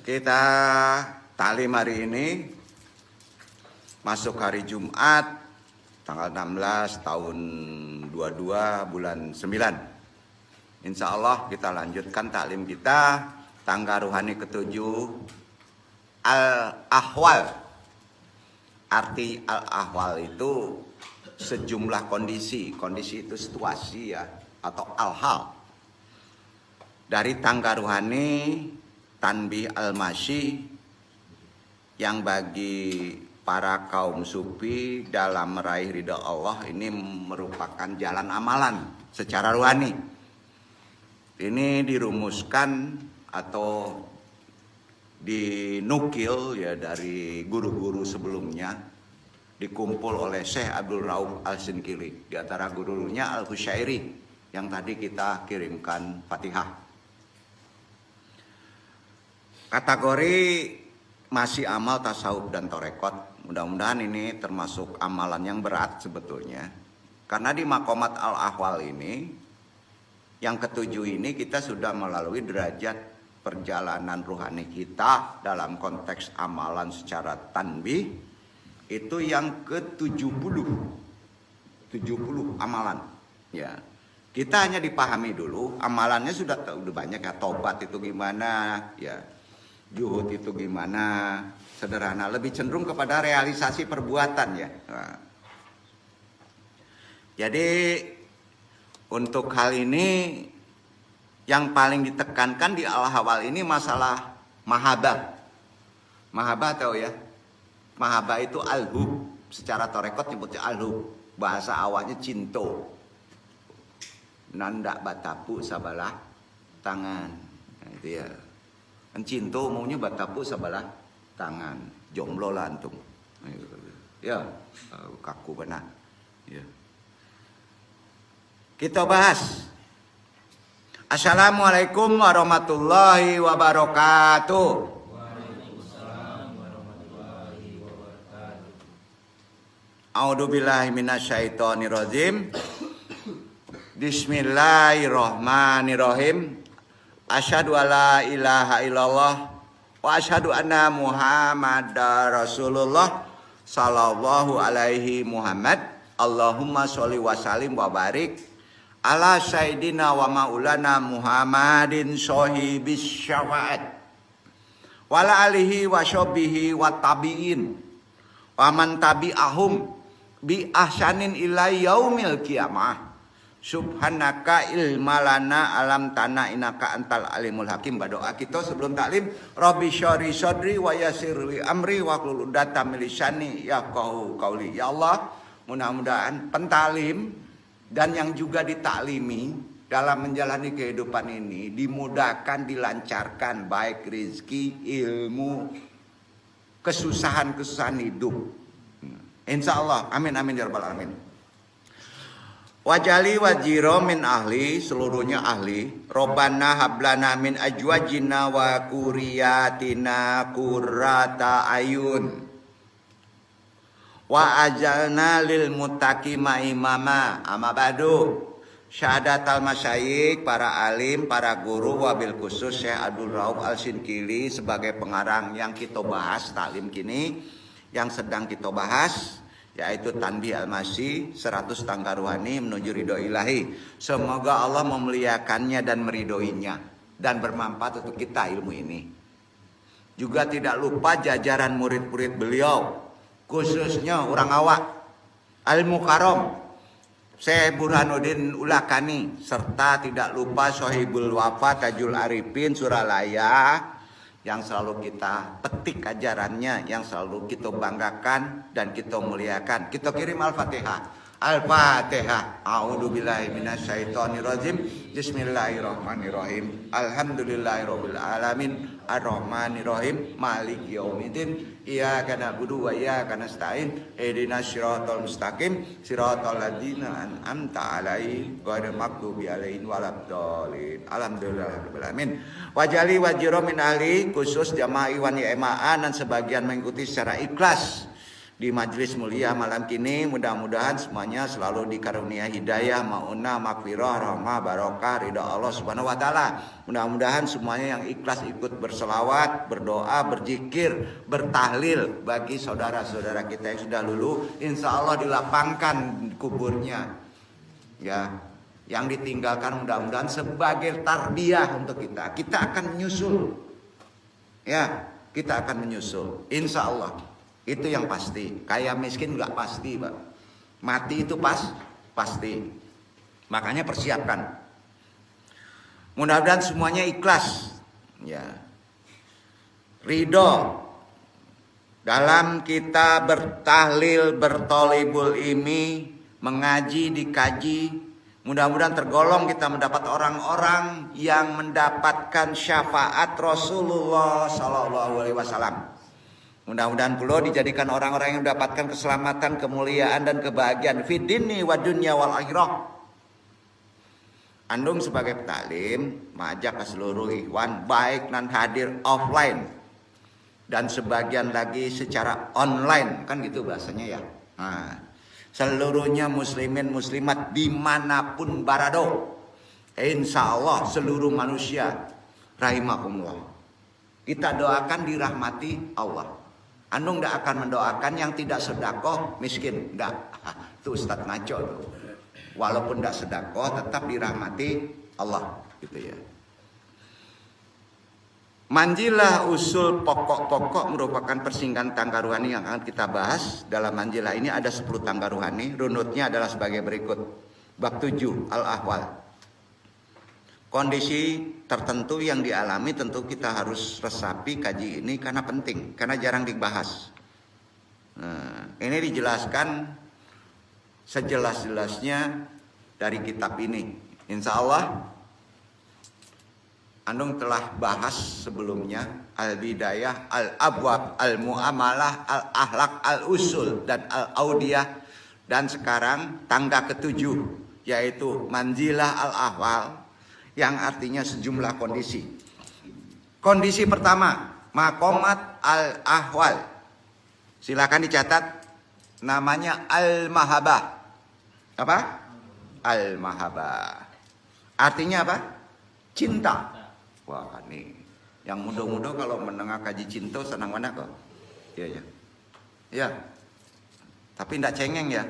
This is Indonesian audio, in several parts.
Kita taklim hari ini masuk hari Jumat tanggal 16 tahun 22 bulan 9. Insya Allah kita lanjutkan taklim kita tangga ruhani ketujuh Al-Ahwal. Arti Al-Ahwal itu sejumlah kondisi. Kondisi itu situasi ya, atau al-hal. Dari tangga ruhani Tanbih Al-Masyi yang bagi para kaum sufi dalam meraih ridha Allah ini merupakan jalan amalan secara rohani. Ini dirumuskan atau dinukil ya dari guru-guru sebelumnya, dikumpul oleh Syekh Abdul Rauf Al-Sinkili, di antara gurunya Al-Husyairi yang tadi kita kirimkan Fatihah. Kategori masih amal tasawuf dan torekot. Mudah-mudahan ini termasuk amalan yang berat sebetulnya. Karena di Maqamat Al-Ahwal ini, yang ketujuh ini kita sudah melalui derajat perjalanan ruhani kita dalam konteks amalan secara tanbih. Itu yang ke-70. 70 amalan. Ya. Kita hanya dipahami dulu, amalannya sudah banyak ya, tobat itu gimana, ya. Juhud itu gimana, sederhana, lebih cenderung kepada realisasi perbuatan ya. Nah. Jadi untuk hal ini yang paling ditekankan di Al-Ahwal ini masalah mahabbah. Mahabbah tahu ya? Mahabbah itu al-hub, secara torekot nyebutnya al-hub, bahasa awalnya cinto. Nandak batapu sabalah tangan. Nah, itu ya. Cinto maunya batapu sebelah tangan, jomblo lah antum. Ya, kaku benar. Ya. Kita bahas. Assalamualaikum warahmatullahi wabarakatuh. Waalaikumsalam warahmatullahi wabarakatuh. A'udzubillahi minasyaitonirrajim. Bismillahirrahmanirrahim. Asyhadu alla ilaha illallah wa asyhadu anna Muhammadar Rasulullah sallallahu alaihi Muhammad. Allahumma sholli wa sallim wa barik ala sayyidina wa maulana Muhammadin shahibis syafaat wa ala alihi wa sahbihi wa tabi'in wa man tabi'ahum bi ahsanin ila yaumil qiyamah. Subhanaka ilmalana alam tanah inaka antal alimul hakim. Berdoa kita sebelum taklim, Rabbi syari sadri wa yassirli amri wa hlul 'uqdatam min lisani yafqahu qauli. Ya Allah, mudah-mudahan pentalim dan yang juga ditaklimi dalam menjalani kehidupan ini dimudahkan, dilancarkan, baik rezeki, ilmu, kesusahan-kesusahan hidup. Insya Allah, amin amin ya rabbal alamin. Wajali wajiro min ahli, seluruhnya ahli. Robbana hablana min ajwajina wa kuriyatina qurrata ayun. Wa ajalna lil muttaqina imama. Amma ba'du. Syahadatal masyayikh, para alim, para guru, wabil khusus Syekh Abdul Rauf Al-Sinkili sebagai pengarang yang kita bahas taklim kini, yang sedang kita bahas, yaitu Tanbih Al-Masyi 100 tangga ruhani menuju ridho ilahi. Semoga Allah memuliakannya dan meridhoinya dan bermanfaat untuk kita ilmu ini. Juga tidak lupa jajaran murid-murid beliau, khususnya orang awak Al-Mukarram Syekh Burhanuddin Ulakani, serta tidak lupa Sohibul Wafa Tajul Arifin Suralaya yang selalu kita petik ajarannya, yang selalu kita banggakan dan kita muliakan. Kita kirim Al-Fatihah. Al-Fatihah. A'udzubillahi minasyaitonirrajim. Bismillahirrahmanirrahim. Alhamdulillahirabbil alamin. Ar-Rahmanirrahim. Maliki yaumiddin. Iyyaka na'budu wa iyyaka nasta'in. Ihdinas siratal mustaqim. Siratal ladzina an'amta 'alaihim ghairil maghdubi 'alaihim waladdallin. Alhamdulillahirabbil alamin. Wajali wajiro min ahli, khusus jamaah Iwan Ya'ma'an dan sebagian mengikuti secara ikhlas di majelis mulia malam kini. Mudah-mudahan semuanya selalu dikarunia hidayah, maunah, makfirah, rahmah, barokah, ridha Allah Subhanahu wa taala. Mudah-mudahan semuanya yang ikhlas ikut berselawat, berdoa, berzikir, bertahlil bagi saudara-saudara kita yang sudah luluh, insya Allah dilapangkan kuburnya. Ya, yang ditinggalkan mudah-mudahan sebagai tarbiyah untuk kita. Kita akan menyusul. Ya, kita akan menyusul. Insya Allah. Itu yang pasti. Kaya miskin nggak pasti, Pak. Mati itu pasti. Makanya persiapkan. Mudah-mudahan semuanya ikhlas. Ya. Ridho dalam kita bertahlil, bertolibul ilmi, mengaji, dikaji. Mudah-mudahan tergolong kita mendapat orang-orang yang mendapatkan syafaat Rasulullah Sallallahu Alaihi Wasallam. Mudah-mudahan pula dijadikan orang-orang yang mendapatkan keselamatan, kemuliaan dan kebahagiaan fid dini wa dunya wal akhirah. Andung sebagai petaklim mengajak ke seluruh ikhwan baik nan hadir offline dan sebagian lagi secara online, kan gitu bahasanya ya. Nah, seluruhnya muslimin muslimat dimanapun barado, insya Allah seluruh manusia rahimahumullah. Kita doakan dirahmati Allah. Andung tidak akan mendoakan yang tidak sedekah miskin, enggak. Itu Ustadz ngaco tuh. Walaupun tidak sedekah tetap dirahmati Allah, gitu ya. Manjilah usul pokok-pokok merupakan persinggahan tangga rohani yang akan kita bahas. Dalam manjilah ini ada 10 tangga rohani. Runutnya adalah sebagai berikut. Bab 7 al-ahwal. Kondisi tertentu yang dialami tentu kita harus resapi kaji ini karena penting, karena jarang dibahas. Nah, ini dijelaskan sejelas-jelasnya dari kitab ini. Insya Allah Andung telah bahas sebelumnya al-bidayah, al-abwab, al-muamalah, al-ahlak, al-usul, dan al-audiyah. Dan sekarang tangga ketujuh, yaitu manzilah al-ahwal, yang artinya sejumlah kondisi. Kondisi pertama, maqamat al-ahwal. Silakan dicatat, namanya al-mahabah. Apa? Al-mahabah. Artinya apa? Cinta. Wah, nih yang muda-muda kalau mendengar kaji cinta senang mana kok? Iya ya. Ya. Tapi tidak cengeng ya.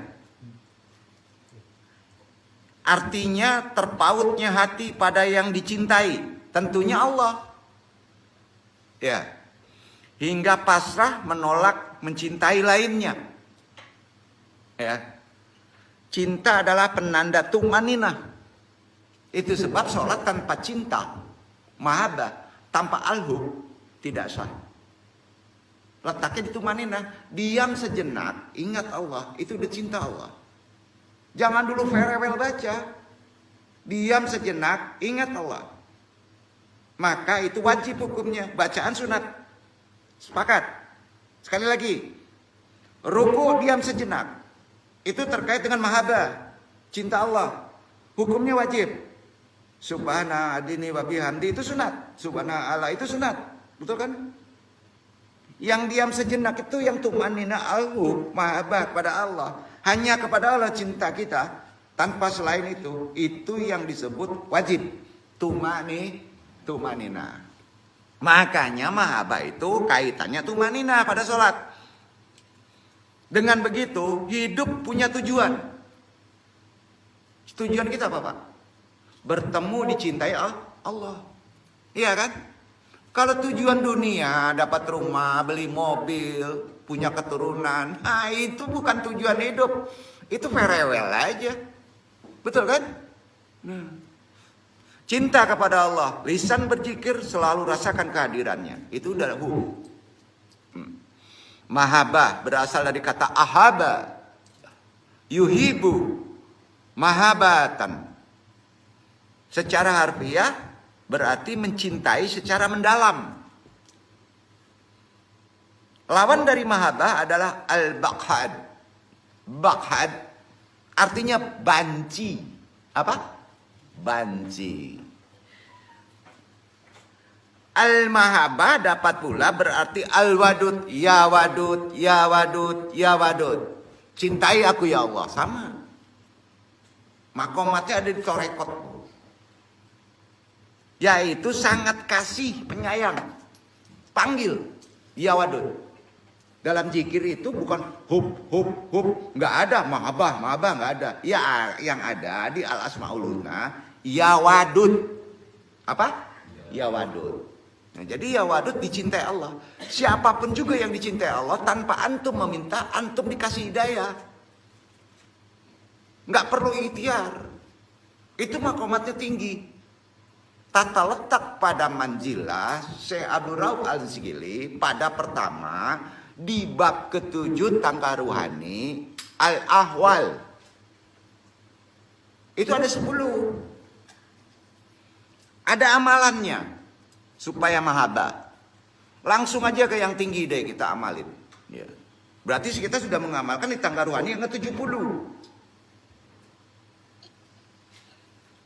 Artinya terpautnya hati pada yang dicintai, tentunya Allah. Ya. Hingga pasrah menolak mencintai lainnya. Ya. Cinta adalah penanda tumaninah. Itu sebab sholat tanpa cinta, mahabbah, tanpa alhub tidak sah. Letaknya di tumaninah, diam sejenak, ingat Allah, itu udah cinta Allah. Jangan dulu farewell baca. Diam sejenak, ingat Allah. Maka itu wajib hukumnya. Bacaan sunat. Sepakat. Sekali lagi. Ruku diam sejenak. Itu terkait dengan mahabbah. Cinta Allah. Hukumnya wajib. Subhana adini wa bihamdi itu sunat. Subhana Allah itu sunat. Betul kan? Yang diam sejenak itu yang tumanina alhu, mahabbah pada Allah. Hanya kepada Allah cinta kita, tanpa selain itu yang disebut wajib. Tumanina. Makanya mahabbah itu kaitannya tumanina pada sholat. Dengan begitu hidup punya tujuan. Tujuan kita apa, Pak? Bertemu dicintai Allah. Iya kan? Kalau tujuan dunia dapat rumah, beli mobil, punya keturunan, nah itu bukan tujuan hidup. Itu farewell aja. Betul kan? Cinta kepada Allah, lisan berzikir selalu rasakan kehadirannya. Itu udah mahabbah berasal dari kata ahaba, yuhibu, mahabatan. Secara harfiah berarti mencintai secara mendalam. Lawan dari mahabbah adalah al-bakhad. Bakhad artinya banci. Apa? Banci. Al-mahabbah dapat pula berarti al-wadud, ya wadud, ya wadud, ya wadud. Cintai aku ya Allah, sama. Makomatnya ada di torekot. Yaitu sangat kasih, penyayang. Panggil, ya wadud. Dalam zikir itu bukan hub, nggak ada mahabbah nggak ada. Ya, yang ada di al asmaul husna, ya wadud. Apa? Ya wadud. Nah, jadi ya wadud dicintai Allah. Siapapun juga yang dicintai Allah tanpa antum meminta, antum dikasih hidayah. Nggak perlu ikhtiar. Itu makomatnya tinggi. Tata letak pada manzilah Syekh Abdul Rauf Al-Singkili pada pertama di bab ke-7 tangga ruhani al-ahwal. Itu ada 10. Ada amalannya. Supaya mahabbah. Langsung aja ke yang tinggi deh kita amalin. Ya. Berarti kita sudah mengamalkan di tangga ruhani yang ke-70.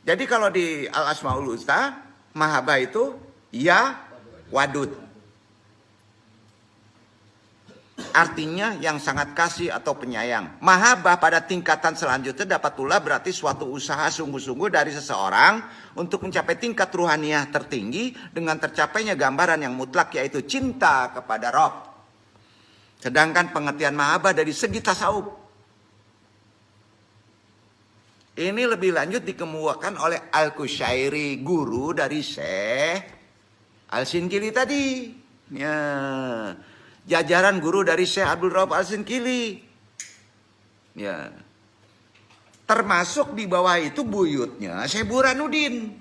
Jadi kalau di Al-Asmaul Husna, mahabbah itu ya wadud. Artinya yang sangat kasih atau penyayang. Mahabbah pada tingkatan selanjutnya dapat pula berarti suatu usaha sungguh-sungguh dari seseorang untuk mencapai tingkat ruhaniyah tertinggi dengan tercapainya gambaran yang mutlak yaitu cinta kepada Rabb. Sedangkan pengertian mahabbah dari segi tasawuf ini lebih lanjut dikemukakan oleh Al-Kushairi, guru dari Syekh Al-Singkili tadi. Ya. Jajaran guru dari Syekh Abdul Rauf Al-Singkili. Ya. Termasuk di bawah itu buyutnya Syekh Burhanuddin.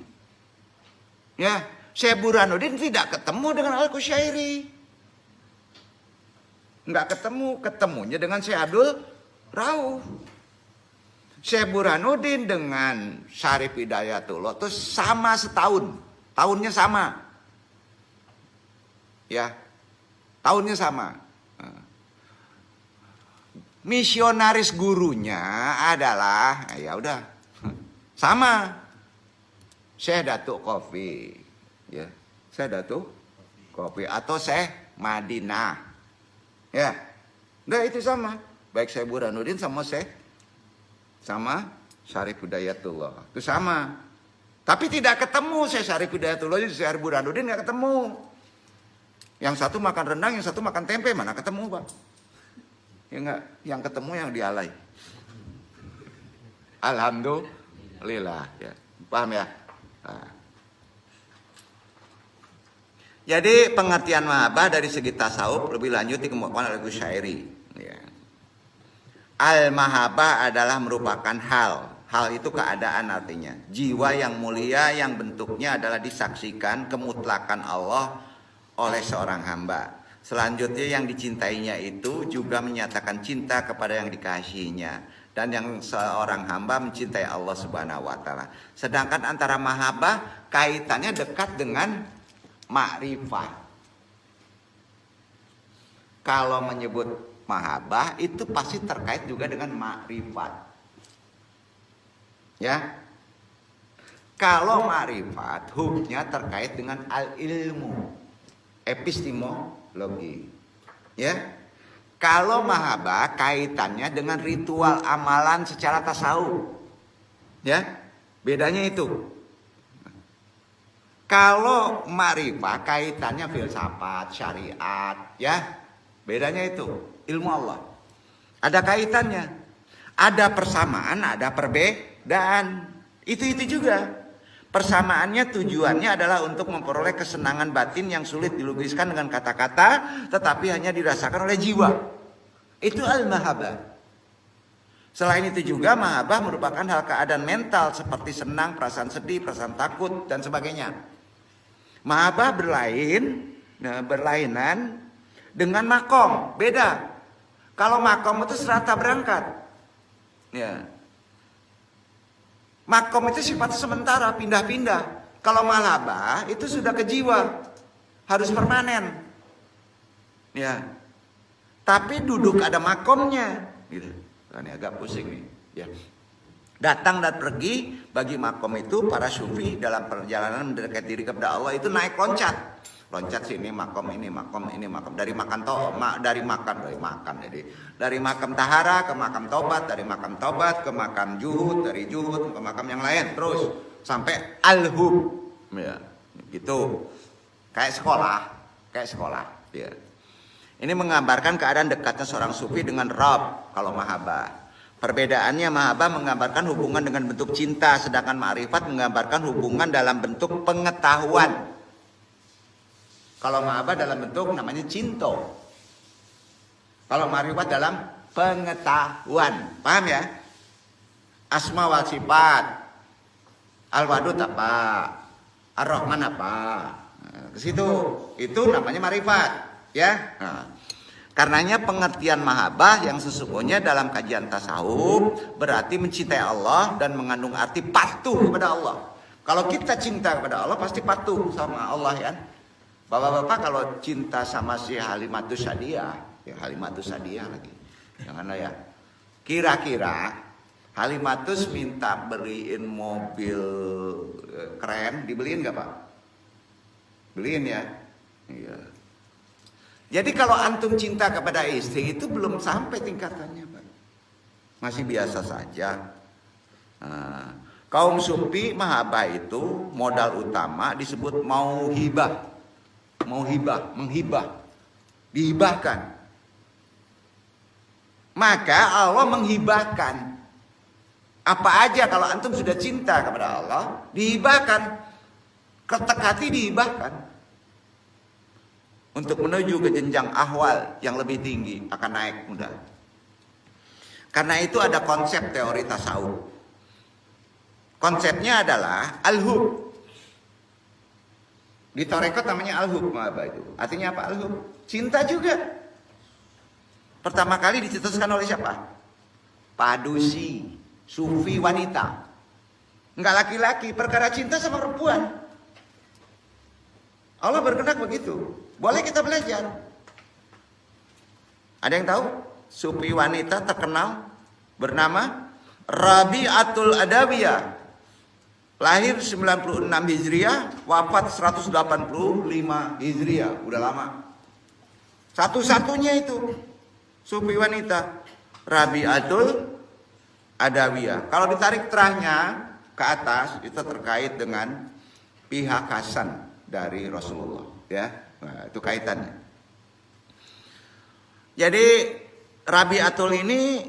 Ya, Syekh Burhanuddin tidak ketemu dengan Al-Kushairi. Enggak ketemu, ketemunya dengan Syekh Abdul Rauf. Syekh Burhanuddin dengan Syarif Hidayatullah itu sama setahun. Tahunnya sama. Ya. Tahunnya sama. Misionaris gurunya adalah ya udah sama. Syekh Datuk Kofi, ya. Syekh Datuk Kofi atau Syekh Madinah. Ya. Udah itu sama. Baik Syekh Burhanuddin sama Syarif Hidayatullah. Itu sama. Tapi tidak ketemu Syekh Syarif Hidayatullah dan Syekh Burhanuddin enggak ketemu. Yang satu makan rendang, yang satu makan tempe, mana ketemu Pak? Ya enggak, yang ketemu yang dialay. Alhamdulillah, ya. Paham ya? Nah. Jadi pengertian mahabbah dari segi tasawuf lebih lanjut dikemukakan oleh Kushairi. Ya. Al-mahabbah adalah merupakan hal. Hal itu keadaan artinya. Jiwa yang mulia yang bentuknya adalah disaksikan kemutlakan Allah oleh seorang hamba. Selanjutnya yang dicintainya itu juga menyatakan cinta kepada yang dikasihinya. Dan yang seorang hamba mencintai Allah Subhanahu wa ta'ala. Sedangkan antara mahabbah kaitannya dekat dengan makrifat. Kalau menyebut mahabbah itu pasti terkait juga dengan makrifat. Ya. Kalau makrifat hukumnya terkait dengan al-ilmu. Epistemologi. Ya. Kalau mahabbah kaitannya dengan ritual amalan secara tasawuf. Ya. Bedanya itu. Kalau ma'rifah kaitannya filsafat, syariat, ya. Bedanya itu ilmu Allah. Ada kaitannya. Ada persamaan, ada perbedaan. Itu juga. Persamaannya tujuannya adalah untuk memperoleh kesenangan batin yang sulit dilukiskan dengan kata-kata, tetapi hanya dirasakan oleh jiwa. Itu al-mahabbah. Selain itu juga mahabbah merupakan hal keadaan mental seperti senang, perasaan sedih, perasaan takut, dan sebagainya. Mahabbah berlainan dengan makom, beda. Kalau makom itu serata berangkat. Ya. Makom itu sifat sementara, pindah-pindah. Kalau mahabbah itu sudah ke jiwa, harus permanen. Ya. Tapi duduk ada makomnya, gitu. Ini agak pusing nih. Ya. Datang dan pergi bagi makom itu para sufi dalam perjalanan mendekati diri kepada Allah itu naik loncat. Loncat sini makom ini makom ini makom, dari makam tahara ke makam tobat, dari makam tobat ke makam juhud, dari juhud ke makam yang lain, terus sampai al-hub, ya gitu. Kayak sekolah, ya. Ini menggambarkan keadaan dekatnya seorang sufi dengan Rabb kalau mahabbah. Perbedaannya mahabbah menggambarkan hubungan dengan bentuk cinta, sedangkan ma'rifat menggambarkan hubungan dalam bentuk pengetahuan. Kalau mahabbah dalam bentuk namanya cinto. Kalau ma'rifat dalam pengetahuan. Paham ya? Asma wal sifat. Al-Wadud apa? Ar-Rahman apa? Nah, ke situ. Itu namanya ma'rifat, ya. Nah, karenanya pengertian mahabbah yang sesungguhnya dalam kajian tasawuf berarti mencintai Allah dan mengandung arti patuh kepada Allah. Kalau kita cinta kepada Allah pasti patuh sama Allah, ya. Bapak-bapak kalau cinta sama si Halimatus Sa'diyah, ya Halimatus Sa'diyah lagi, janganlah ya. Kira-kira Halimatus minta beliin mobil keren, dibeliin nggak Pak? Beliin ya. Iya. Jadi kalau antum cinta kepada istri itu belum sampai tingkatannya Pak, masih biasa saja. Nah, kaum sufi mahabbah itu modal utama disebut mauhibah. Menghibah, dihibahkan. Maka Allah menghibahkan apa aja kalau antum sudah cinta kepada Allah, dihibahkan. Ketek hati dihibahkan untuk menuju ke jenjang ahwal yang lebih tinggi, akan naik mudah. Karena itu ada konsep teori tasawuf. Konsepnya adalah al-hub. Di tarekat namanya al-hub, apa itu? Artinya apa al-hub? Cinta juga. Pertama kali dicetuskan oleh siapa? Padusi, sufi wanita. Enggak laki-laki, perkara cinta sama perempuan. Allah berkehendak begitu. Boleh kita belajar. Ada yang tahu? Sufi wanita terkenal bernama Rabi'atul Adawiyah. Lahir 96 Hijriah, wafat 185 Hijriah, udah lama. Satu-satunya itu sufi wanita, Rabi'atul Adawiyah. Kalau ditarik terahnya ke atas, itu terkait dengan pihak Hasan dari Rasulullah, ya. Nah, itu kaitannya. Jadi Rabi'atul ini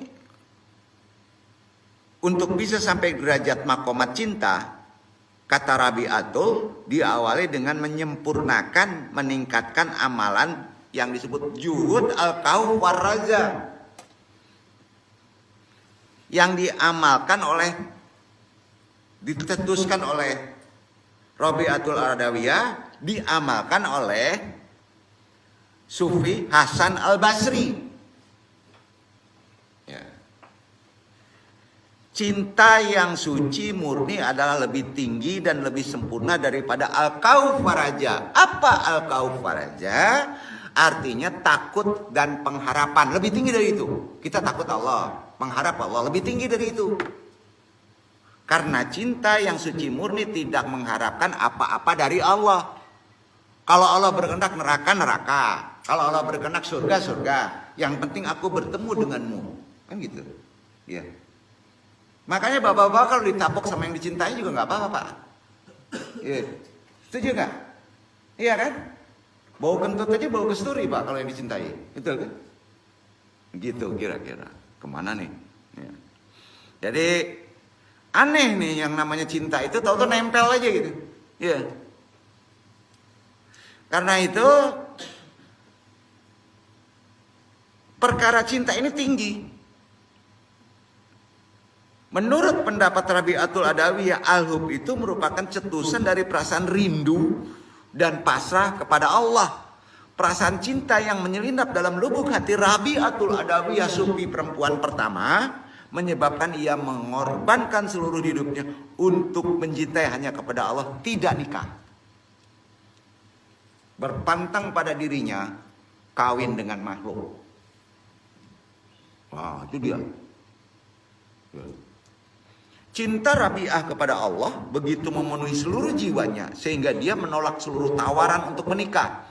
untuk bisa sampai derajat makomat cinta, kata Rabi'atul diawali dengan menyempurnakan, meningkatkan amalan yang disebut juhud al-kauf war-raja, yang diamalkan oleh, ditetuskan oleh Rabi'atul Adawiyah, diamalkan oleh Sufi Hasan al-Basri. Cinta yang suci murni adalah lebih tinggi dan lebih sempurna daripada al-kauf waraja. Apa al-kauf waraja? Artinya takut dan pengharapan. Lebih tinggi dari itu. Kita takut Allah, mengharap Allah. Lebih tinggi dari itu. Karena cinta yang suci murni tidak mengharapkan apa-apa dari Allah. Kalau Allah berkehendak neraka, neraka. Kalau Allah berkehendak surga, surga. Yang penting aku bertemu denganmu. Kan gitu. Iya. Makanya bapak-bapak kalau ditapuk sama yang dicintai juga nggak apa-apa Pak. Iya. Setuju nggak? Iya kan? Bau kentut aja bau kesturi Pak kalau yang dicintai. Betul kan? Gitu kira-kira. Kemana nih? Ya. Jadi aneh nih yang namanya cinta itu tahu-tahu nempel aja gitu. Iya. Karena itu perkara cinta ini tinggi. Menurut pendapat Rabi'atul Adawiyah, al-hub itu merupakan cetusan dari perasaan rindu dan pasrah kepada Allah. Perasaan cinta yang menyelinap dalam lubuk hati Rabi'atul Adawiyah, sufi perempuan pertama, menyebabkan ia mengorbankan seluruh hidupnya untuk mencintai hanya kepada Allah, tidak nikah. Berpantang pada dirinya kawin dengan makhluk. Wah, itu dia. Cinta Rabi'ah kepada Allah begitu memenuhi seluruh jiwanya sehingga dia menolak seluruh tawaran untuk menikah.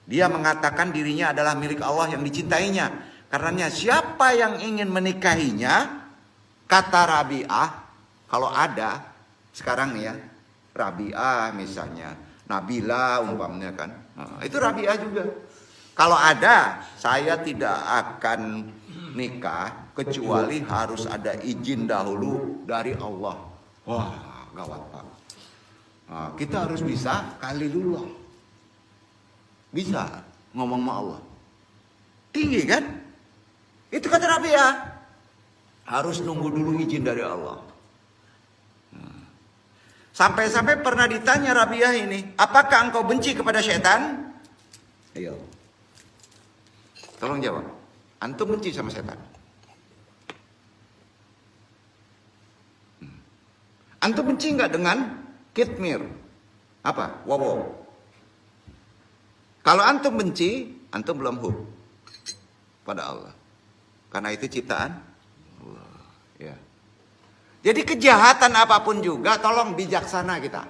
Dia mengatakan dirinya adalah milik Allah yang dicintainya. Karenanya siapa yang ingin menikahinya, kata Rabi'ah, kalau ada sekarang nih ya, Rabi'ah misalnya, Nabila umpamanya kan, nah, itu Rabi'ah juga. Kalau ada, saya tidak akan nikah kecuali harus ada izin dahulu dari Allah. Wah, gawat Pak. Nah, kita harus bisa kalilullah. Bisa ngomong sama Allah. Tinggi kan? Itu kata Rabi'ah. Harus nunggu dulu izin dari Allah. Sampai-sampai pernah ditanya Rabi'ah ini, apakah engkau benci kepada setan? Ayo. Tolong jawab. Antum benci sama setan? Antum benci nggak dengan kitmir? Apa? Wowo. Kalau antum benci, antum belum hub pada Allah. Karena itu ciptaan Allah. Ya. Jadi kejahatan apapun juga, tolong bijaksana kita.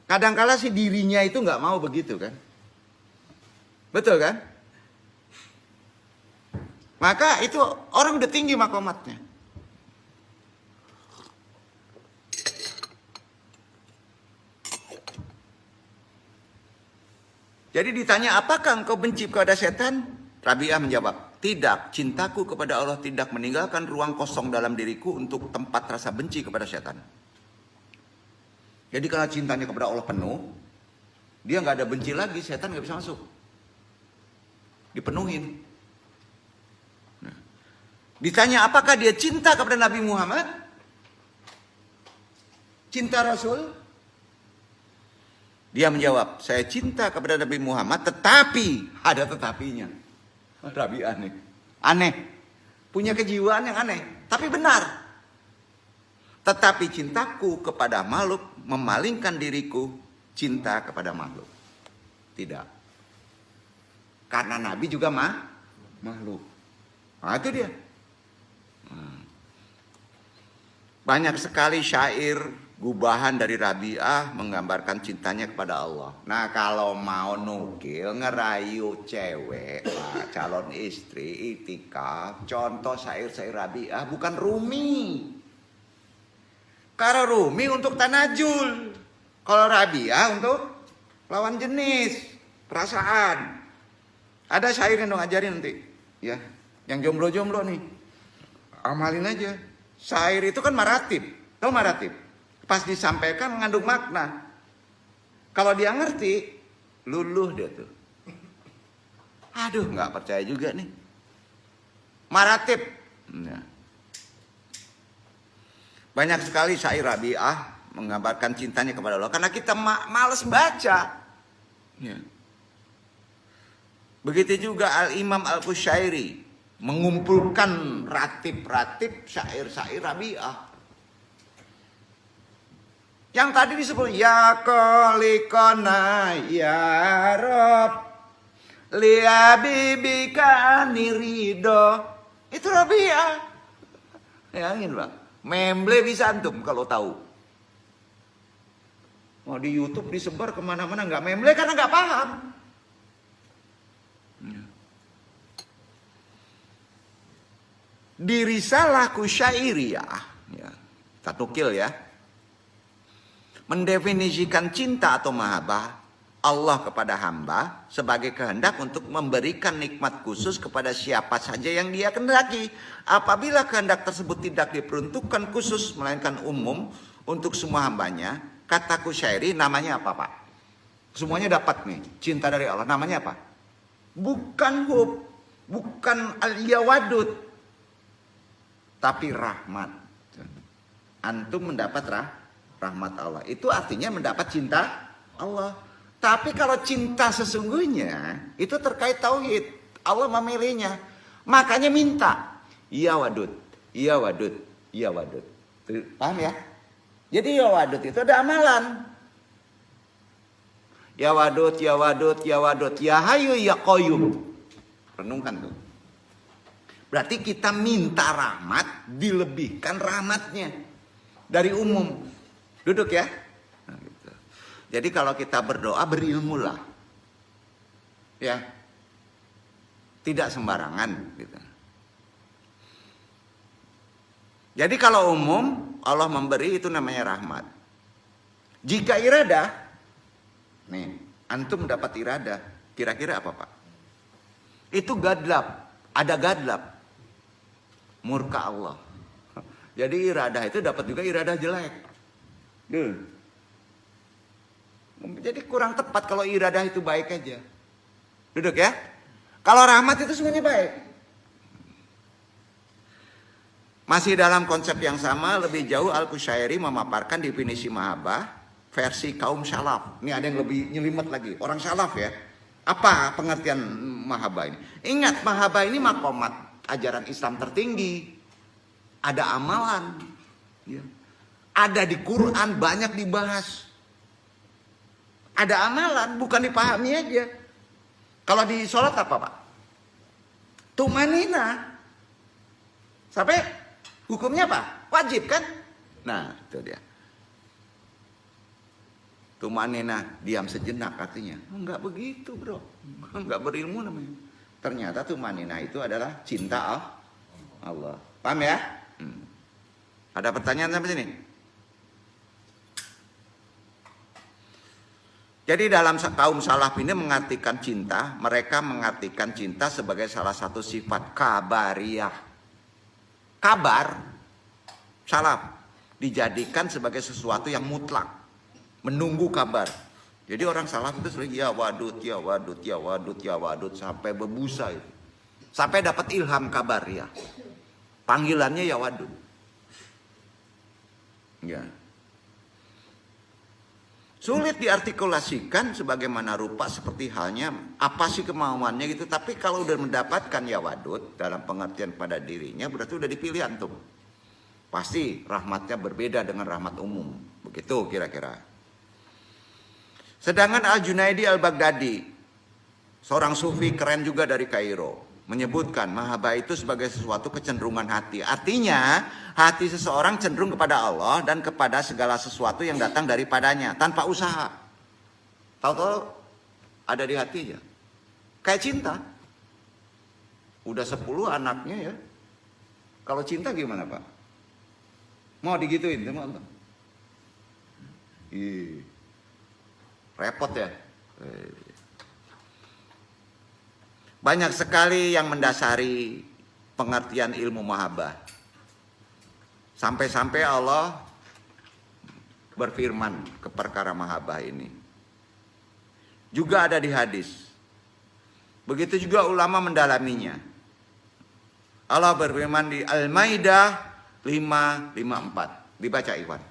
Kadang-kala si dirinya itu nggak mau begitu kan? Betul kan? Maka itu orang udah tinggi makomatnya. Jadi ditanya, apakah engkau benci kepada setan? Rabi'ah menjawab, tidak, cintaku kepada Allah tidak meninggalkan ruang kosong dalam diriku untuk tempat rasa benci kepada setan. Jadi kalau cintanya kepada Allah penuh, dia nggak ada benci lagi, setan nggak bisa masuk. Dipenuhin. Nah. Ditanya, apakah dia cinta kepada Nabi Muhammad? Cinta Rasul? Dia menjawab, saya cinta kepada Nabi Muhammad, tetapi ada tetapinya. Rabi'ah nih, aneh, punya kejiwaan yang aneh, tapi benar. Tetapi cintaku kepada makhluk memalingkan diriku cinta kepada makhluk. Tidak, karena Nabi juga makhluk. Nah, itu dia. Banyak sekali syair gubahan dari Rabi'ah menggambarkan cintanya kepada Allah. Nah, kalau mau nukil ngerayu cewek, Pak, calon istri, itikaf, contoh syair-syair Rabi'ah bukan Rumi. Kalau Rumi untuk tanajul, kalau Rabi'ah untuk lawan jenis, perasaan. Ada syair yang dong ajarin nanti, ya, yang jomblo-jomblo nih, amalin aja. Syair itu kan maratib, tahu maratib? Pas disampaikan mengandung makna. Kalau dia ngerti, luluh dia tuh. Aduh, nggak percaya juga nih. Maratib. Ya. Banyak sekali syair Rabi'ah menggambarkan cintanya kepada Allah. Karena kita males baca. Ya. Begitu juga Al-Imam Al-Qushairi mengumpulkan ratib-ratib syair-syair Rabi'ah. Yang tadi disebut ya kolikona ya rob liabibika nirido, itu Rabi'ah. Ya ingin Bang, memble bisa antum kalau tahu. Mau di YouTube disebar kemana-mana nggak memble karena nggak paham. Di Risalah Qusyairiyah, ya, kita nukil ya, mendefinisikan cinta atau mahabbah Allah kepada hamba sebagai kehendak untuk memberikan nikmat khusus kepada siapa saja yang dia kehendaki. Apabila kehendak tersebut tidak diperuntukkan khusus melainkan umum untuk semua hambanya, kata Qusyairi namanya apa Pak? Semuanya dapat nih cinta dari Allah, namanya apa? Bukan hub, bukan al-yawadud, tapi rahmat. Antum mendapat rahmat Allah. Itu artinya mendapat cinta Allah. Tapi kalau cinta sesungguhnya itu terkait tauhid. Allah memilihnya. Makanya minta. Ya wadud, ya wadud, ya wadud. Paham ya? Jadi ya wadud itu ada amalan. Ya wadud, ya wadud, ya wadud, ya hayu, ya qayyum. Renungkan tuh. Berarti kita minta rahmat, dilebihkan rahmatnya. dari umum. Duduk ya. Nah, gitu. Jadi kalau kita berdoa berilmulah. Ya. Tidak sembarangan gitu. Jadi kalau umum Allah memberi itu namanya rahmat. Jika iradah, nih, antum dapat iradah, kira-kira apa Pak? Itu gadlab, ada gadlab. Murka Allah. Jadi iradah itu dapat juga iradah jelek. Jadi kurang tepat kalau iradah itu baik aja. Duduk ya. Kalau rahmat itu semuanya baik. Masih dalam konsep yang sama, lebih jauh Al-Qushairi memaparkan definisi mahabbah versi kaum salaf. Ini ada yang lebih nyelimet lagi, orang salaf ya. Apa pengertian mahabbah ini? Ingat, mahabbah ini makomat ajaran Islam tertinggi. Ada amalan. Ya. Ada di Quran, banyak dibahas. Ada amalan, bukan dipahami aja. Kalau di sholat apa Pak? Tumanina. Sampai hukumnya apa? Wajib kan? Nah, itu dia. Tumanina, diam sejenak artinya. Enggak begitu bro. Enggak berilmu namanya. Ternyata tumanina itu adalah cinta Allah. Paham ya? Ada pertanyaan sampai sini? Jadi dalam kaum salaf ini mengartikan cinta, mereka mengartikan cinta sebagai salah satu sifat kabariyah. Kabar, salaf, dijadikan sebagai sesuatu yang mutlak, menunggu kabar. Jadi orang salaf itu sering ya wadud, ya wadud, ya wadud, ya wadud, sampai berbusa itu. Sampai dapat ilham kabar ya. Panggilannya ya wadud. Ya. Sulit diartikulasikan sebagaimana rupa seperti halnya apa sih kemauannya gitu. Tapi kalau udah mendapatkan ya wadud dalam pengertian pada dirinya berarti udah dipilih antum. Pasti rahmatnya berbeda dengan rahmat umum. Begitu kira-kira. Sedangkan Al-Junaidi Al-Baghdadi, seorang sufi keren juga dari Kairo, menyebutkan mahabbah itu sebagai sesuatu kecenderungan hati. Artinya hati seseorang cenderung kepada Allah dan kepada segala sesuatu yang datang daripadanya tanpa usaha. Tahu-tahu ada di hatinya. Kayak cinta. Udah 10 anaknya ya. Kalau cinta gimana Pak? Mau digituin sama Allah? Repot ya. Banyak sekali yang mendasari pengertian ilmu mahabbah. Sampai-sampai Allah berfirman ke perkara mahabbah ini. Juga ada di hadis. Begitu juga ulama mendalaminya. Allah berfirman di Al-Maidah 5:54. Dibaca Iwan.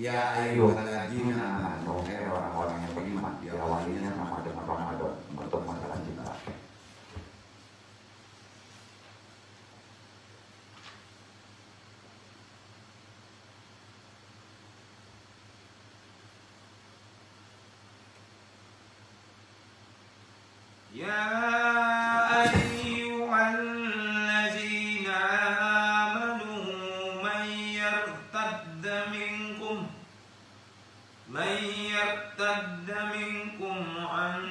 Ya ayyuhalladzina amanu, orang-orang yang beriman, diawalinya sama dengan Ramadan untuk masalah cinta. Ya ayyuhalladzina amanu man yartadda minkum an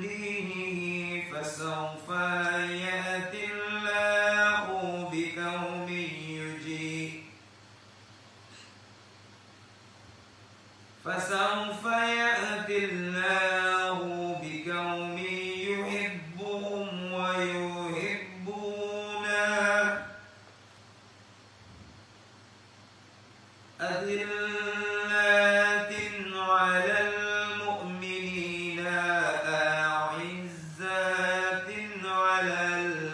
dinihi fasawfa ya'ti Allahu biqaumin yuhibbuhum wa yuhibbuna adillatin 'alal mu'minina a'izzatin 'alal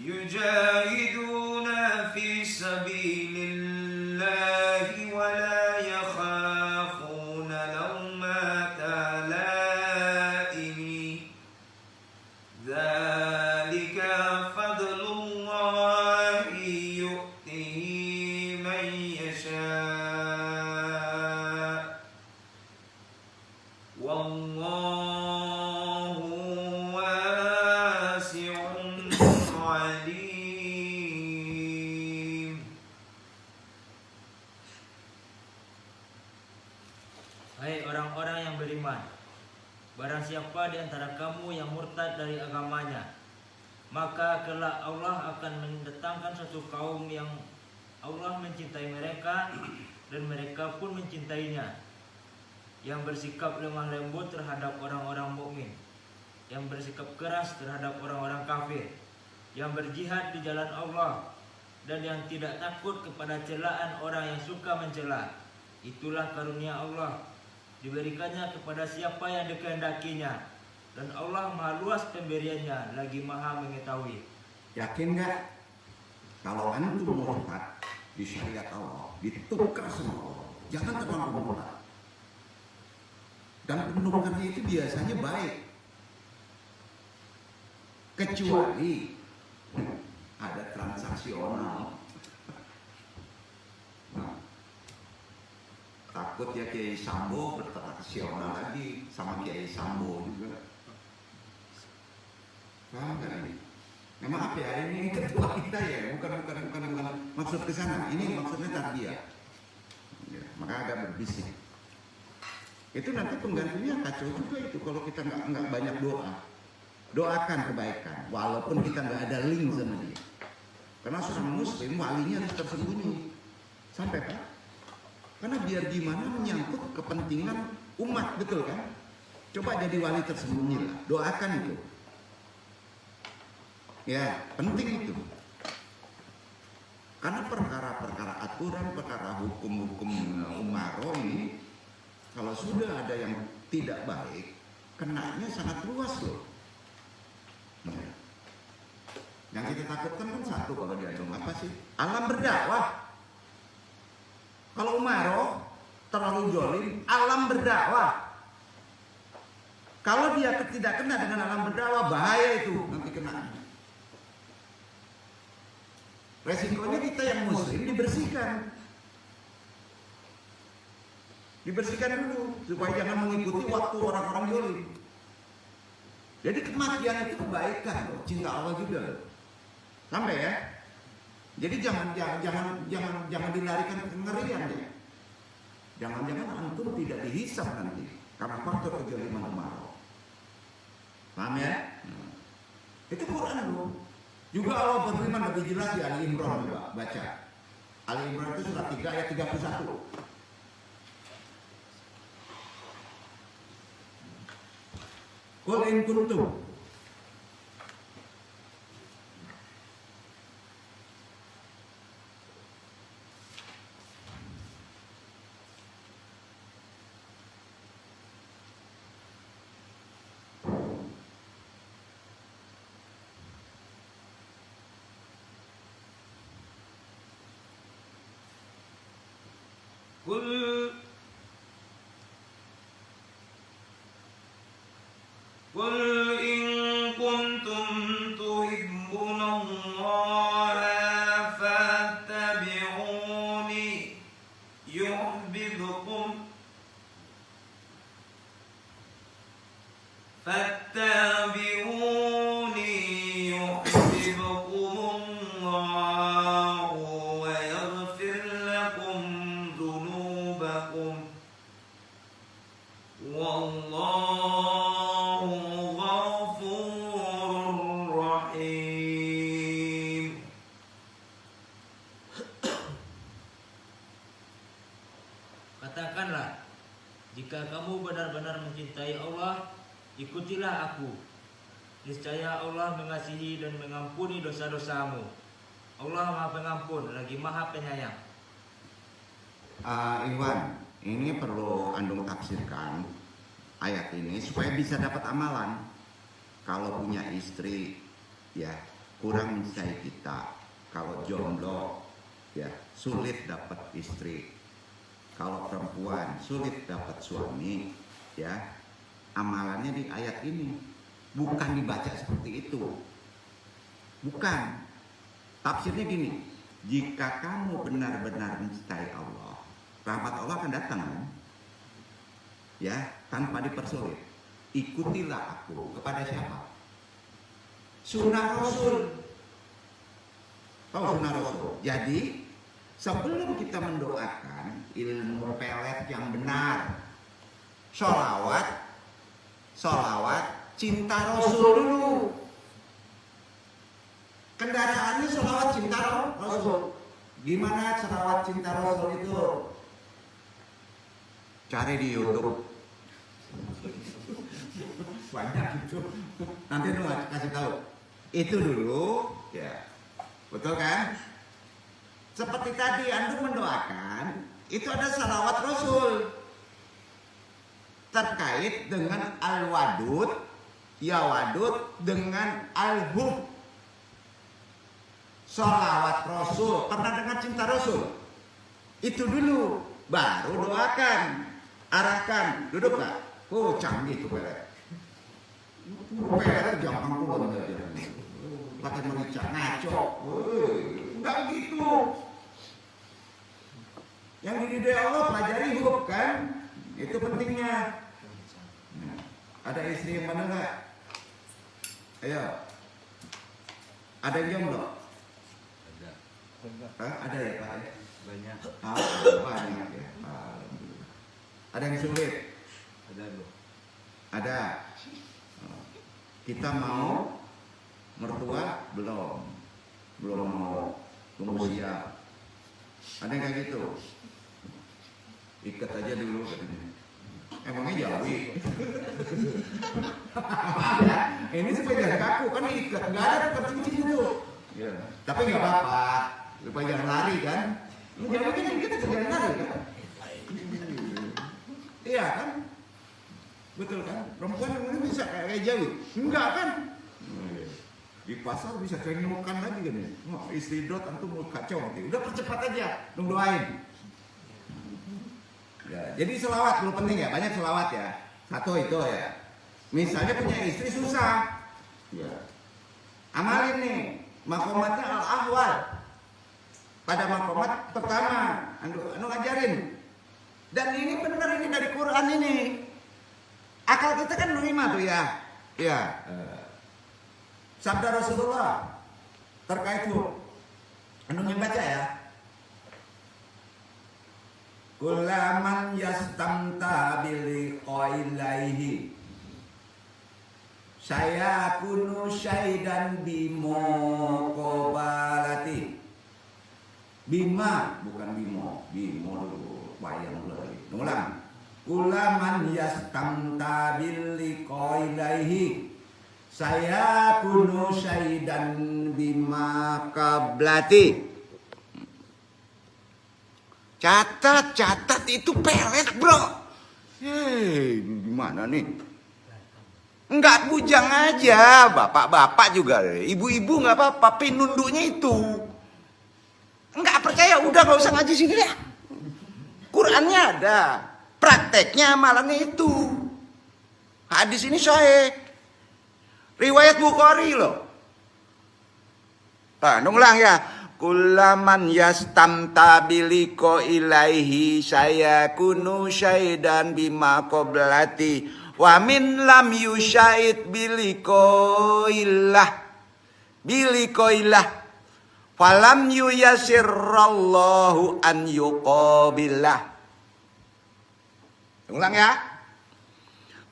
يجاهدون في سبيل الله ولا يخافون لومة لائم ذلك فضل الله يؤتيه من يشاء والله واسع عليم. Hai orang-orang yang beriman, barang siapa di antara kamu yang murtad dari agamanya, maka kelak Allah akan mendatangkan suatu kaum yang Allah mencintai mereka dan mereka pun mencintainya, yang bersikap lemah lembut terhadap orang-orang mukmin, yang bersikap keras terhadap orang-orang kafir, yang berjihad di jalan Allah, dan yang tidak takut kepada celaan orang yang suka mencela. Itulah karunia Allah, diberikannya kepada siapa yang dikehendakinya, dan Allah maha luas pemberiannya lagi maha mengetahui. Yakin nggak? Kalau antum murtad di syariat Allah, ditukar sama Allah. Jangan terlalu murtad. Dan penukarnya itu biasanya baik. Kecuali ada transaksional. Nah, takut ya Kiai Sambo bertransaksional lagi sama Kiai Sambo juga. Paham nggak ini? Nah, maaf ya, ini ketua kita ya, bukan maksud ke sana. Ini maksudnya tarbiyah. Ya, maka agak berbisik. Itu nanti penggantinya kacau juga itu kalau kita nggak banyak doa. Doakan kebaikan, walaupun kita nggak ada link sama dia. Karena seorang muslim walinya harus tersembunyi. Sampai Pak? Karena biar gimana menyangkut kepentingan umat, betul kan? Coba jadi wali tersembunyi lah, doakan itu. Ya, penting itu. Karena perkara-perkara aturan, perkara hukum-hukum umaro ini, kalau sudah ada yang tidak baik, kenanya sangat luas loh. Yang kita takutkan kan satu kalau di agama apa sih? Alam berdakwah. Kalau umaro terlalu jolim, alam berdakwah. Kalau dia tidak kena dengan alam berdakwah, bahaya itu nanti kena. Resikonya kita yang muslim dibersihkan. Dibersihkan dulu supaya jangan mengikuti waktu orang-orang jolim. Jadi kematian itu kebaikan loh, cinta Allah juga loh. Sampai ya. Jadi jangan dilarikan ke kengerian ya. Jangan-jangan antum tidak dihisab nanti karena faktor kejoliman umaro. Paham ya? Itu Quran loh. Juga Allah berfirman lebih jelas di Ali Imran, baca. Ali Imran itu surat 3 ayat 31. Qul in kuntum قل إن كنتم تحبون الله فاتبعوني يحببكم الله ويغفر لكم ذنوبكم والله غفور رحيم. Katakanlah, jika kamu benar-benar mencintai Allah, ikutilah aku. Niscaya Allah mengasihi dan mengampuni dosa-dosamu. Allah Maha Pengampun lagi Maha Penyayang. Iwan, ini perlu andung tafsirkan ayat ini supaya bisa dapat amalan. Kalau punya istri, ya kurang mencintai kita. Kalau jomblo, ya sulit dapat istri. Kalau perempuan sulit dapat suami, ya amalannya di ayat ini bukan dibaca seperti itu. Bukan. Tafsirnya gini, jika kamu benar-benar mencintai Allah, rahmat Allah akan datang kan? Ya, tanpa dipersulit. Ikutilah aku. Kepada siapa? Sunnah Rasul. Tahu sunnah Rasul? Jadi sebelum kita mendoakan ilmu pelet yang benar, sholawat, cinta Rasul dulu. Kendaraannya sholawat cinta Rasul. Gimana sholawat cinta Rasul itu? Cari di YouTube. Banyak itu. Nanti dulu kasih tahu. Itu dulu, ya. Betul kan? Seperti tadi antum mendoakan, itu ada salawat Rasul terkait dengan al-wadud, ya wadud dengan al-hub. Salawat Rasul, pernah dengar cinta Rasul? Itu dulu, baru doakan, arahkan, duduk Pak. Oh canggih tuh pelet. Pelet gampang banget aja. Pakai merica, ngaco. Enggak gitu. Yang dididik Allah pelajari hub kan? Itu pentingnya. Ada istri yang mana enggak? Ayo. Ada yang jomblo? Ada. Ada ya Pak? Banyak. Banyak ya. Alhamdulillah. Ada yang sulit? Ada loh. Ada. Kita mau mertua belum mau tunggu siap. Ada yang kayak gitu. Ikat aja dulu katanya. Emangnya jauhi. Ini supaya jangan kaku kan ikat, nggak ada tukar cincin itu. Ya. Tapi nggak apa-apa, supaya jangan lari kan. Jangan kan kita jangan lari kan. Iya kan? Betul kan? Perempuan ini bisa kayak jauh. Enggak kan? Di pasar bisa cengokan lagi kan ya. Wah, istri dot antum mau kacau nanti. Udah percepat aja, doain. Ya, jadi selawat dulu penting ya, banyak selawat ya. Satu itu ya. Misalnya punya istri susah. Ya. Amalin nih, makomatnya al-ahwal. Pada makomat pertama, anu ajarin. Dan ini benar ini dari Quran ini. Akal kita kan menerima tuh ya. Ya. Sabda Rasulullah terkait itu. Anu baca ya. Kulaman yastamta bil qailaihi. Saya kunu syaidan bimo qabalati. Bima bukan bimo, bimo dulu bayang dulu lagi. Ulang. Kulaman yastamta bil qailaihi. Saya kunu syaidan bima qablati. Catat itu pelet bro. Hei, gimana nih? Enggak bujang aja, bapak-bapak juga, ibu-ibu nggak apa-apa, pinunduknya itu. Enggak percaya, udah nggak usah ngaji sini ya. Qurannya ada, prakteknya amalannya itu. Hadis ini sahih, riwayat Bukhari loh. Nah, ulang ya. Kulaman yastamta biliko ilaihi saya kunu syaidan bima qoblati wa min lam yusyait biliko illah falam yuyasirrallahu an yuqabilah. Ulang ya.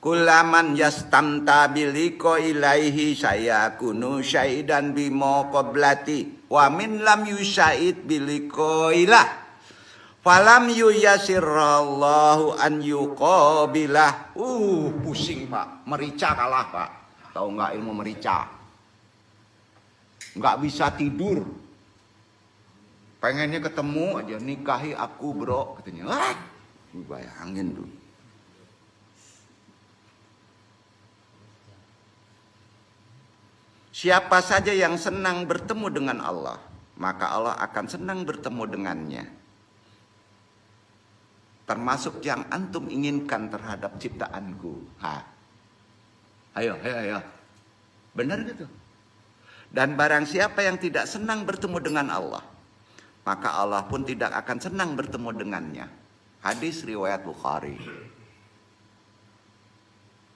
Kulaman yastamta biliko ilaihi saya kunu syaidan bima qoblati wa min lam yusyait biliko ilah falam yuyasirrallahu an yuqabilah. Pusing Pak, merica kalah Pak. Tahu nggak ilmu merica? Nggak bisa tidur. Pengennya ketemu aja, nikahi aku bro katanya. Bayangin tuh. Siapa saja yang senang bertemu dengan Allah, maka Allah akan senang bertemu dengannya. Termasuk yang antum inginkan terhadap ciptaanku. Ayo. Benar gitu. Dan barang siapa yang tidak senang bertemu dengan Allah, maka Allah pun tidak akan senang bertemu dengannya. Hadis riwayat Bukhari.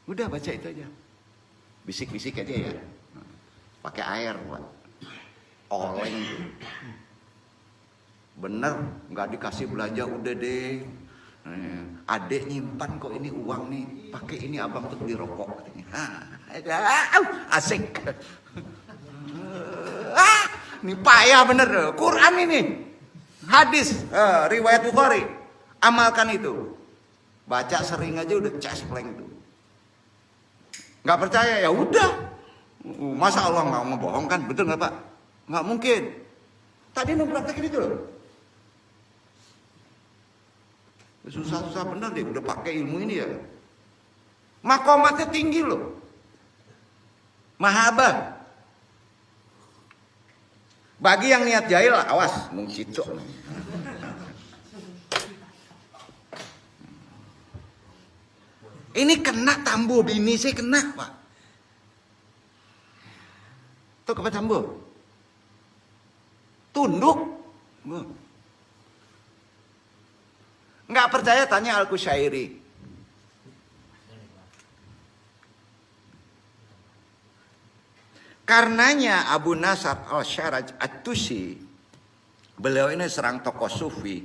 Udah baca itu aja. Bisik-bisik aja ya. Pakai air, Pak. Oleng. Bener, nggak dikasih belanja udah deh. Adek nyimpan kok ini uang nih, pakai ini abang untuk beli rokok katanya. Asik. Ini payah bener, Quran ini, hadis, riwayat Bukhari, amalkan itu. Baca sering aja udah cespleng tuh. Nggak percaya ya udah. Masa Allah nggak ngebohong kan, betul nggak Pak? Nggak mungkin. Tadi mau praktekin itu loh. Susah-susah bener deh, udah pakai ilmu ini ya. Makomatnya tinggi loh. Mahabbah. Bagi yang niat jahil, awas, nung cito. Ini kena tambuh, bini saya kena Pak. Tuh kepada tambuh. Tunduk. Nggak percaya tanya Al-Kusyairi. Karenanya Abu Nasr al-Syaraj at-Tusi, beliau ini seorang tokoh sufi,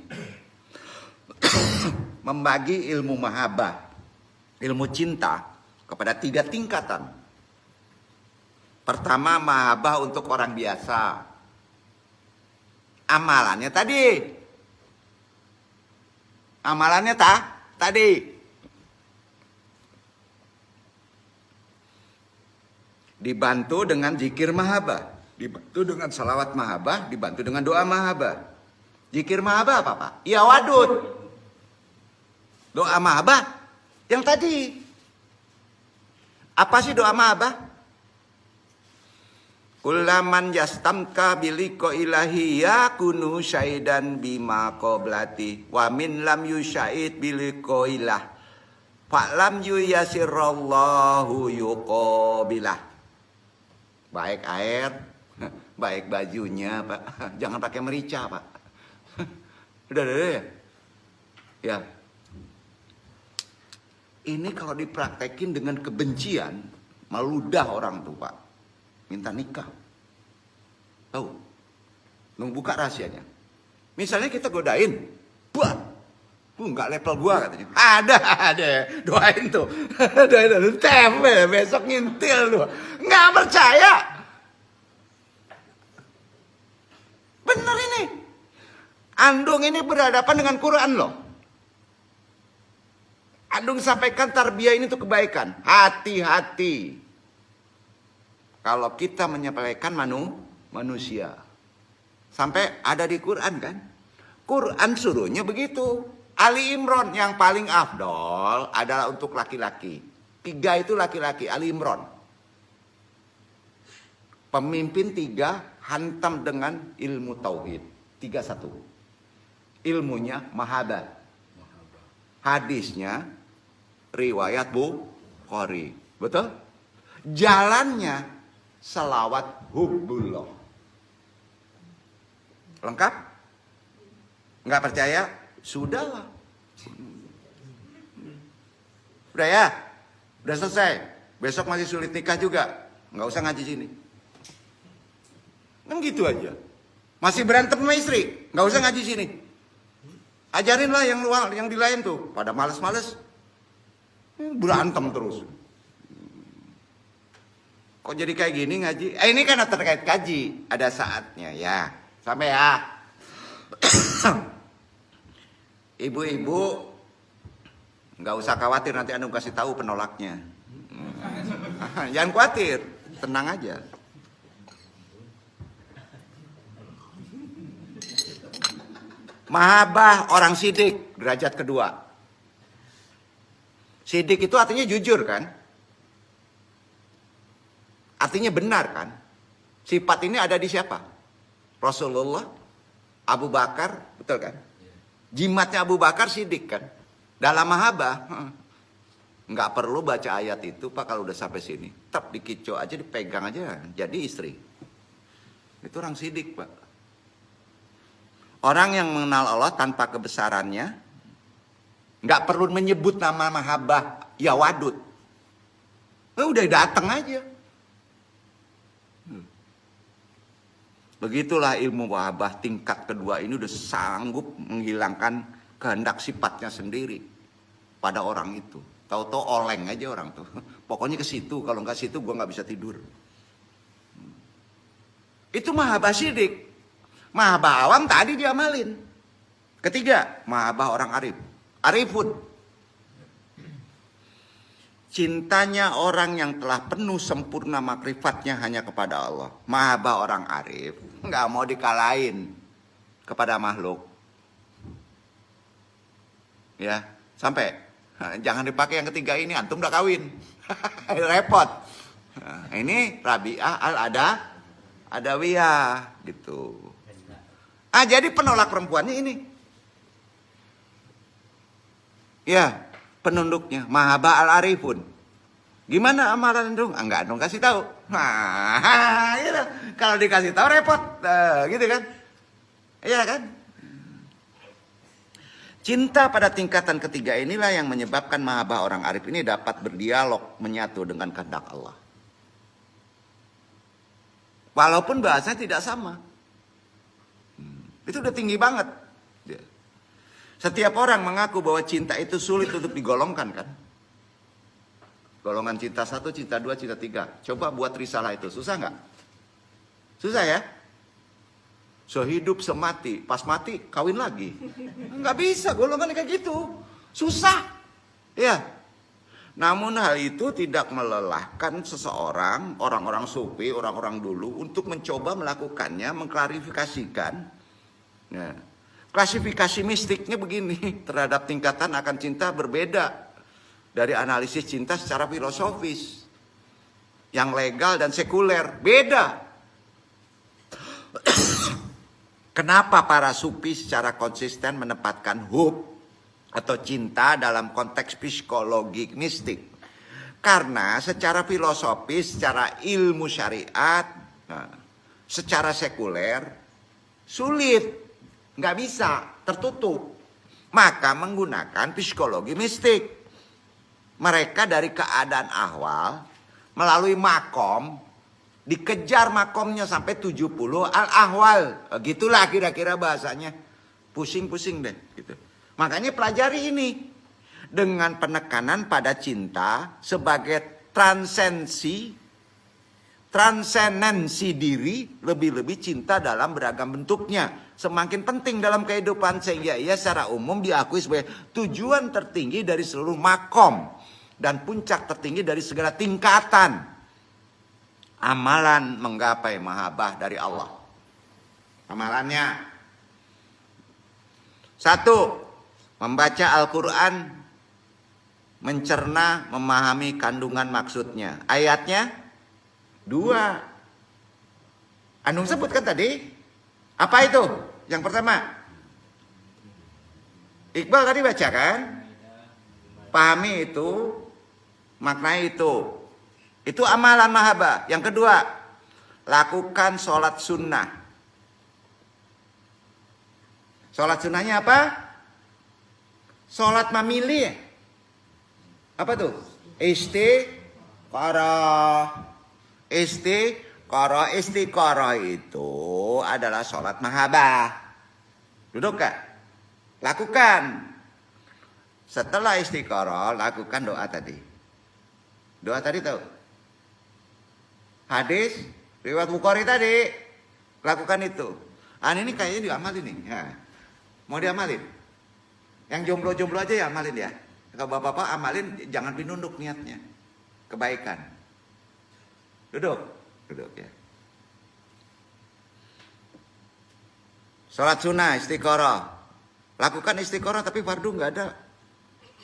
membagi ilmu mahabbah, ilmu cinta kepada 3 tingkatan. Pertama, mahabbah untuk orang biasa. Amalannya tadi. Dibantu dengan zikir mahabbah, dibantu dengan salawat mahabbah, dibantu dengan doa mahabbah. Zikir mahabbah apa Pak? Ya wadud. Doa mahabbah yang tadi. Apa sih doa mahabbah? Kullaman yastamka biliko ilahi yakunu syaidan bima qoblati wa min lam yusyait biliko ilah fa'lam yuyasirallahu yuqabilah. Baik air, baik bajunya Pak. Jangan pakai merica Pak. Udah ya. Ya. Ini kalau dipraktekin dengan kebencian, meludah orang tuh Pak. Minta nikah. Tahu? Nunggu buka rahasianya. Misalnya kita godain. Buat. Enggak level gua katanya. Ada. Doain tuh. Doain. Tempel besok ngintil lu. Enggak percaya. Bener ini. Andung ini berhadapan dengan Quran loh. Andung sampaikan tarbiyah ini tuh kebaikan. Hati-hati. Kalau kita menyampaikan manusia. Sampai ada di Quran kan. Quran suruhnya begitu. Ali Imran yang paling afdol adalah untuk laki-laki. 3 itu laki-laki, Ali Imran. Pemimpin 3 hantam dengan ilmu tauhid. 3-1. Ilmunya mahabbah. Hadisnya riwayat Bukhari. Betul? Jalannya selawat hubbullah. Lengkap? Nggak percaya? Sudahlah. Udah ya? Udah selesai. Besok masih sulit nikah juga. Nggak usah ngaji sini. Kan gitu aja. Masih berantem sama istri. Nggak usah ngaji sini. Ajarinlah yang luar, yang di lain tuh. Pada males-males. Berantem terus. Kok jadi kayak gini ngaji? Ini kan terkait kaji. Ada saatnya ya. Sampai ya. Ibu-ibu nggak usah khawatir, nanti Anda kasih tahu penolaknya. Jangan khawatir, tenang aja. Mahabbah orang sidik, derajat kedua. Sidik itu artinya jujur kan? Artinya benar kan? Sifat ini ada di siapa? Rasulullah, Abu Bakar, betul kan? Jimatnya Abu Bakar sidik kan? Dalam mahabbah, nggak perlu baca ayat itu Pak kalau udah sampai sini. Tetap dikicau aja, dipegang aja, jadi istri. Itu orang sidik Pak. Orang yang mengenal Allah tanpa kebesarannya, nggak perlu menyebut nama mahabbah, ya wadud. Udah datang aja. Begitulah ilmu mahabbah tingkat kedua ini udah sanggup menghilangkan kehendak sifatnya sendiri pada orang itu. Tahu-tahu oleng aja orang tuh. Pokoknya ke situ, kalau nggak situ gua nggak bisa tidur. Itu mahabbah sidik. Mahabbah awam tadi diamalin. Ketiga, mahabbah orang arif. Arifun. Cintanya orang yang telah penuh sempurna makrifatnya hanya kepada Allah. Mahabbah orang arif nggak mau dikalahin kepada makhluk. Ya, sampai jangan dipakai yang ketiga ini, antum udah kawin. Repot. Nah, ini Rabi'ah al-Adawiyah gitu. Jadi penolak perempuannya ini. Ya, penunduknya mahabbah al-arifun. Gimana amalan dong? Enggak dong, kasih tahu. Nah, gitu. Kalau dikasih tahu repot, gitu kan? Iya kan? Cinta pada tingkatan ketiga inilah yang menyebabkan mahabbah orang arif ini dapat berdialog menyatu dengan kehendak Allah. Walaupun bahasanya tidak sama. Itu udah tinggi banget. Setiap orang mengaku bahwa cinta itu sulit untuk digolongkan kan. Golongan cinta 1, cinta 2, cinta 3. Coba buat risalah itu, susah nggak? Susah ya? Sehidup semati, pas mati kawin lagi. Nggak bisa golongan kayak gitu. Susah. Ya. Namun hal itu tidak melelahkan seseorang, orang-orang sufi, orang-orang dulu untuk mencoba melakukannya, mengklarifikasikan. Nah, klasifikasi mistiknya begini terhadap tingkatan akan cinta berbeda dari analisis cinta secara filosofis. Yang legal dan sekuler beda. Kenapa para sufi secara konsisten menempatkan hub atau cinta dalam konteks psikologi mistik? Karena secara filosofis, secara ilmu syariat, secara sekuler sulit. Nggak bisa, tertutup. Maka menggunakan psikologi mistik. Mereka dari keadaan ahwal melalui makom, dikejar makomnya sampai 70 al-ahwal. Gitulah kira-kira bahasanya. Pusing-pusing deh gitu. Makanya pelajari ini dengan penekanan pada cinta sebagai transendensi diri, lebih-lebih cinta dalam beragam bentuknya. Semakin penting dalam kehidupan sehingga ia secara umum diakui sebagai tujuan tertinggi dari seluruh makom dan puncak tertinggi dari segala tingkatan amalan menggapai mahabbah dari Allah. Amalannya 1. Membaca Al-Quran, mencerna, memahami kandungan maksudnya. Ayatnya 2. Anung sebutkan tadi. Apa itu? Yang pertama, Iqbal tadi baca kan? Pahami itu, maknai itu. Itu amalan mahabbah. Yang kedua, lakukan sholat sunnah. Sholat sunnahnya apa? Sholat mamili. Apa tuh? Istiqoroh itu adalah sholat mahabbah. Duduk gak? Lakukan. Setelah istiqoroh, lakukan doa tadi. Doa tadi tahu? Hadis, riwayat Bukhari tadi. Lakukan itu. Ini kayaknya diamalin nih. Ya. Mau diamalin? Yang jomblo-jomblo aja ya amalin ya. Kalau bapak-bapak amalin, jangan pinunduk niatnya. Kebaikan. Duduk ya. Sholat sunnah, istiqoroh. Lakukan istiqoroh tapi fardu nggak ada.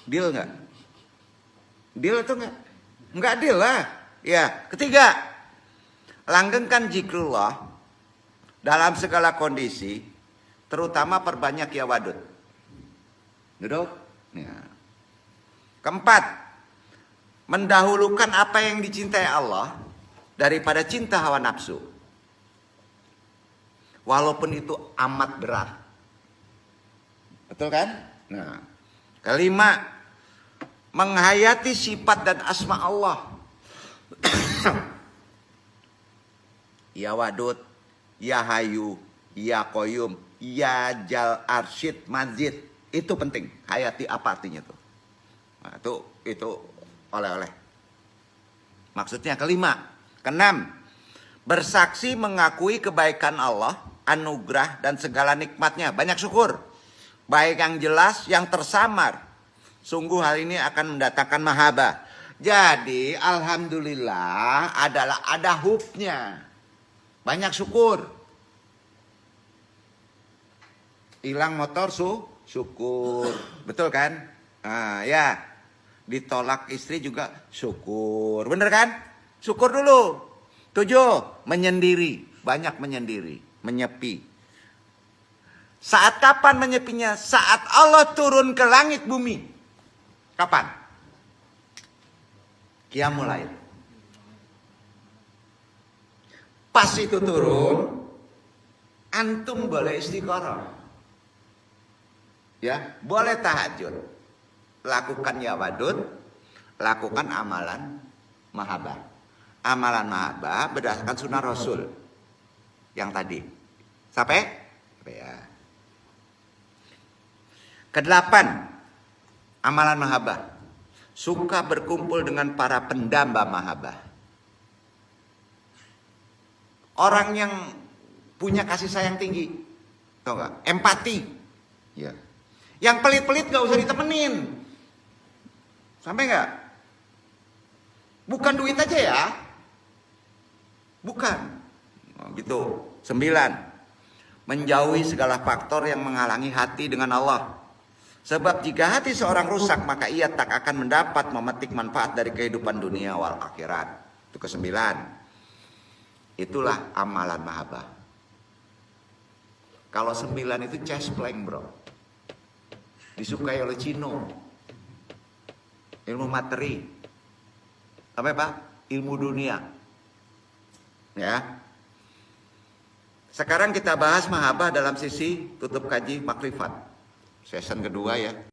Deal nggak? Deal atau nggak? Nggak deal lah. Ya. Ketiga, Langgengkan zikrullah dalam segala kondisi, terutama perbanyak ya wadud. Duduk. Ya. Keempat, mendahulukan apa yang dicintai Allah daripada cinta hawa nafsu. Walaupun itu amat berat. Betul kan? Nah, kelima, menghayati sifat dan asma Allah. Ya Wadud, Ya Hayu, Ya Qayyum, Ya Jal Arsyid Majid. Itu penting. Hayati apa artinya tuh? Nah, itu oleh-oleh. Maksudnya kelima. Keenam, bersaksi mengakui kebaikan Allah, anugerah dan segala nikmatnya. Banyak syukur. Baik yang jelas, yang tersamar. Sungguh hal ini akan mendatangkan mahabbah. Jadi alhamdulillah adalah ada hubnya. Banyak syukur. Hilang motor syukur. Betul kan? Nah, ya. Ditolak istri juga syukur. Bener kan? Syukur dulu. 7. Menyendiri. Banyak menyendiri. Menyepi. Saat kapan menyepinya? Saat Allah turun ke langit bumi. Kapan? Qiyamul Lail. Pas itu turun, antum boleh istiqoroh. Ya, boleh tahajud. Lakukan ya wadud, lakukan amalan mahabbah. Amalan mahabbah berdasarkan sunnah Rasul. Yang tadi. Sampai? Ya. Kedelapan, amalan mahabbah. Suka berkumpul dengan para pendamba mahabbah. Orang yang punya kasih sayang tinggi. Tahu gak? Empati. Ya. Yang pelit-pelit gak usah ditemenin. Sampai gak? Bukan duit aja ya. Bukan. Oh, gitu. 9. Menjauhi segala faktor yang menghalangi hati dengan Allah. Sebab jika hati seorang rusak, maka ia tak akan mendapat memetik manfaat dari kehidupan dunia wal akhirat. Itu ke-9. Itulah amalan mahabbah. Kalau 9 itu cespleng bro. Disukai oleh Cino. Ilmu materi. Apa Pak? Ilmu dunia. Ya. Sekarang kita bahas mahabbah dalam sisi tutup kaji makrifat. Season kedua ya.